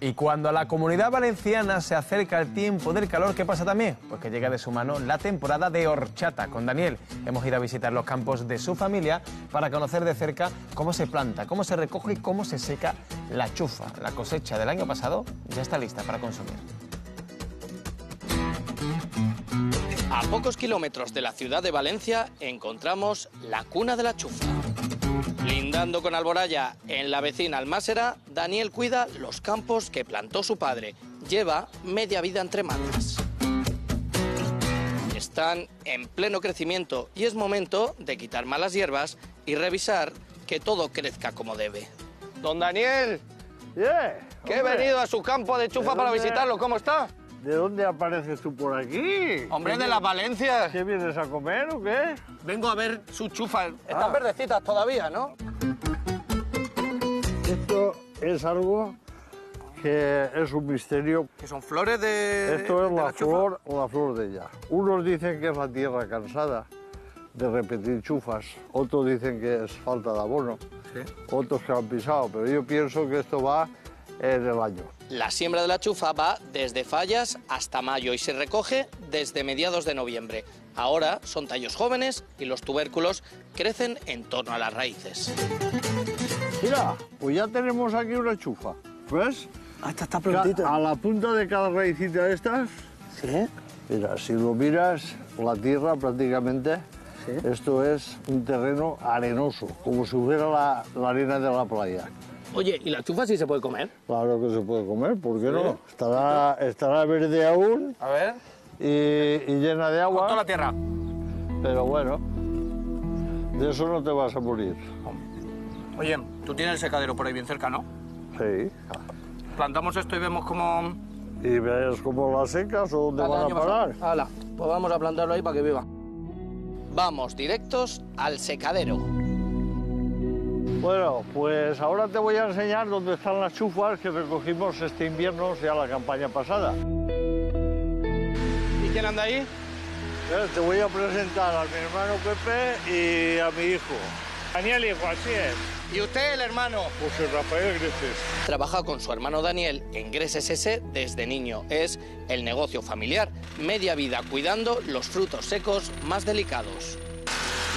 Y cuando a la Comunidad Valenciana se acerca el tiempo del calor, ¿qué pasa también? Pues que llega de su mano la temporada de horchata. Con Daniel hemos ido a visitar los campos de su familia para conocer de cerca cómo se planta, cómo se recoge y cómo se seca la chufa. La cosecha del año pasado ya está lista para consumir. A pocos kilómetros de la ciudad de Valencia encontramos la cuna de la chufa. Lindando con Alboraya, en la vecina Almásera, Daniel cuida los campos que plantó su padre. Lleva media vida entre manos. Están en pleno crecimiento y es momento de quitar malas hierbas y revisar que todo crezca como debe. Don Daniel, que he venido a su campo de chufa para visitarlo. ¿Cómo está? ¿De dónde apareces tú por aquí? Hombre, de las Valencias. ¿Qué vienes a comer o qué? Vengo a ver su chufa. Están verdecitas todavía, ¿no? Esto es algo que es un misterio. Que son flores de... Esto es la flor de ella. Unos dicen que es la tierra cansada de repetir chufas, otros dicen que es falta de abono, otros que han pisado, pero yo pienso que esto va en el año. La siembra de la chufa va desde Fallas hasta mayo y se recoge desde mediados de noviembre. Ahora son tallos jóvenes y los tubérculos crecen en torno a las raíces. Mira, pues ya tenemos aquí una chufa, ¿ves? Esta está prontita. A la punta de cada raícita de estas, ¿Sí? mira, si lo miras, la tierra prácticamente, esto es un terreno arenoso, como si fuera la arena de la playa. Oye, ¿y la chufa sí se puede comer? Claro que se puede comer, ¿por qué no? Estará verde aún A ver. y llena de agua. Con toda la tierra. Pero bueno, de eso no te vas a morir. Oye, tú tienes el secadero por ahí bien cerca, ¿no? Sí. Plantamos esto y vemos cómo... ¿Y ves cómo las secas o dónde van a parar? Hala, pues vamos a plantarlo ahí para que viva. Vamos directos al secadero. Bueno, pues ahora te voy a enseñar dónde están las chufas que recogimos este invierno, o sea, la campaña pasada. ¿Y quién anda ahí? Te voy a presentar a mi hermano Pepe y a mi hijo. Daniel, hijo, así es. ¿Y usted, el hermano? José Rafael Greses. Trabaja con su hermano Daniel en Greses S desde niño. Es el negocio familiar, media vida cuidando los frutos secos más delicados.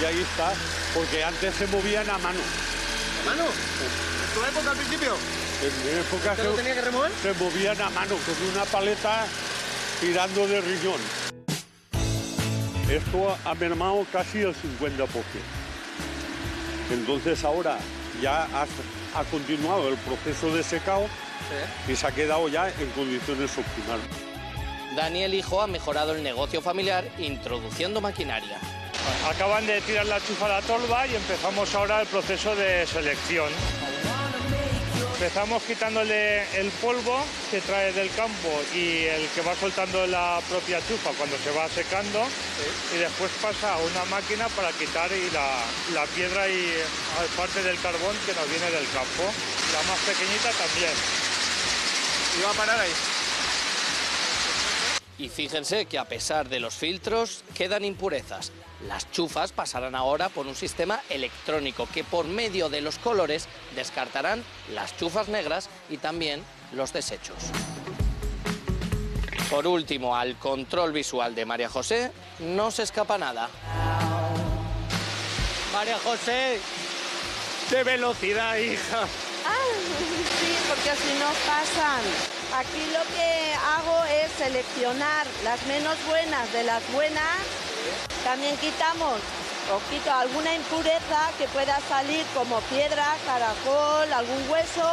Y ahí está, porque antes se movían a mano. ¿A mano? ¿En tu época al principio? En mi época ¿Usted lo tenía que remover? se movían a mano con una paleta tirando de riñón. Esto ha mermado casi el 50%. Entonces ahora ya ha continuado el proceso de secado y se ha quedado ya en condiciones óptimas. Daniel hijo ha mejorado el negocio familiar introduciendo maquinaria. Acaban de tirar la chufa a la tolva y empezamos ahora el proceso de selección. Empezamos quitándole el polvo que trae del campo y el que va soltando la propia chufa cuando se va secando y después pasa a una máquina para quitar la piedra y parte del carbón que nos viene del campo. La más pequeñita también. ¿Y va a parar ahí? Y fíjense que a pesar de los filtros quedan impurezas. Las chufas pasarán ahora por un sistema electrónico que por medio de los colores descartarán las chufas negras y también los desechos. Por último, al control visual de María José no se escapa nada. María José, ¡qué velocidad, hija! Sí, porque así no pasan. Aquí lo que hago es seleccionar las menos buenas de las buenas. También quitamos o quito alguna impureza que pueda salir como piedra, caracol, algún hueso,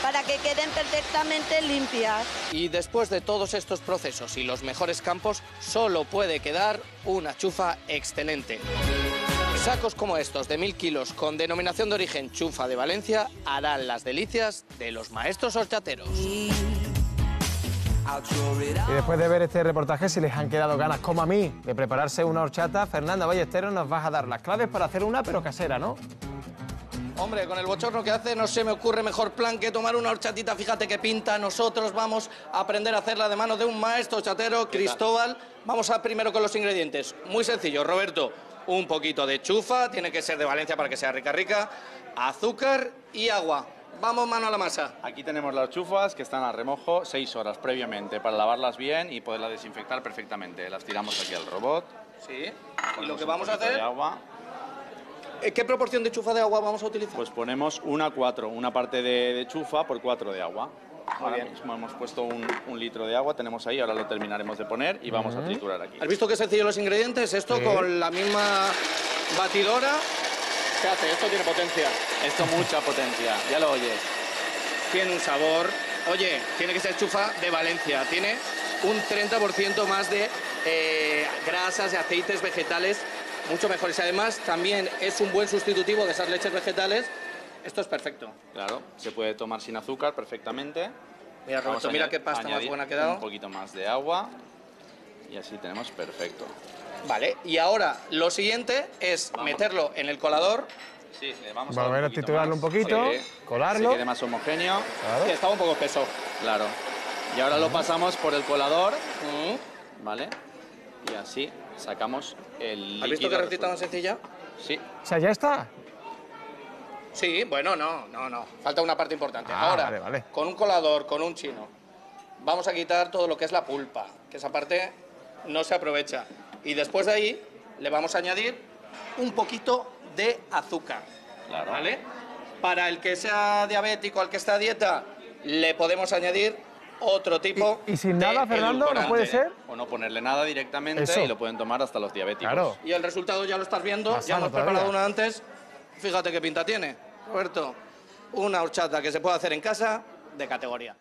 para que queden perfectamente limpias. Y después de todos estos procesos y los mejores campos, solo puede quedar una chufa excelente. Sacos como estos de 1000 kilos con denominación de origen Chufa de Valencia harán las delicias de los maestros horchateros. Y después de ver este reportaje, si les han quedado ganas, como a mí, de prepararse una horchata, Fernanda Ballesteros nos vas a dar las claves para hacer una, pero casera, ¿no? Hombre, con el bochorno que hace no se me ocurre mejor plan que tomar una horchatita. Fíjate qué pinta. Nosotros vamos a aprender a hacerla de manos de un maestro horchatero, Cristóbal. Vamos a primero con los ingredientes. Muy sencillo, Roberto. Un poquito de chufa, tiene que ser de Valencia para que sea rica, azúcar y agua. vamos mano a la masa. Aquí tenemos las chufas que están a remojo 6 horas previamente para lavarlas bien y poderlas desinfectar perfectamente. Las tiramos aquí al robot. Sí. Y Ponemos lo que un vamos a poquito de hacer... agua. ¿Qué proporción de chufa de agua vamos a utilizar? Pues ponemos 1 a 4, una parte de chufa por 4 de agua. Ahora bien. mismo hemos puesto un litro de agua, tenemos ahí, ahora lo terminaremos de poner y vamos a triturar aquí. ¿Has visto qué sencillo los ingredientes? Esto con la misma batidora se hace. Esto tiene potencia. Esto mucha potencia, ya lo oyes. Tiene un sabor. Oye, tiene que ser chufa de Valencia. Tiene un 30% más de grasas y aceites vegetales mucho mejores. Y además también es un buen sustitutivo de esas leches vegetales. Esto es perfecto. Claro, se puede tomar sin azúcar perfectamente. Mira, Vamos Roberto, a mira qué pasta más añadir buena ha quedado. Un poquito más de agua y así tenemos perfecto. Vale, y ahora lo siguiente es meterlo en el colador. Sí, le vamos Volver a triturarlo un poquito, colarlo. Que quede más homogéneo. Claro. Que estaba un poco espeso. Claro. Y ahora lo pasamos por el colador, ¿vale? Y así sacamos el ¿Has visto líquido qué receta resuelto. más sencilla? Sí. O sea, ya está. Sí, bueno, no. Falta una parte importante. Ah, Ahora, vale, vale. con un colador, con un chino, vamos a quitar todo lo que es la pulpa, que esa parte no se aprovecha. Y después de ahí le vamos a añadir un poquito de azúcar. Claro. ¿Vale? Para el que sea diabético, al que está a dieta, le podemos añadir otro tipo Y sin de nada, Fernando, ¿no edulcorante. puede ser? O no ponerle nada directamente Eso. y lo pueden tomar hasta los diabéticos. Claro. Y el resultado ya lo estás viendo, Más ya sano hemos preparado todavía. una antes. Fíjate qué pinta tiene, Roberto. Una horchata que se puede hacer en casa de categoría.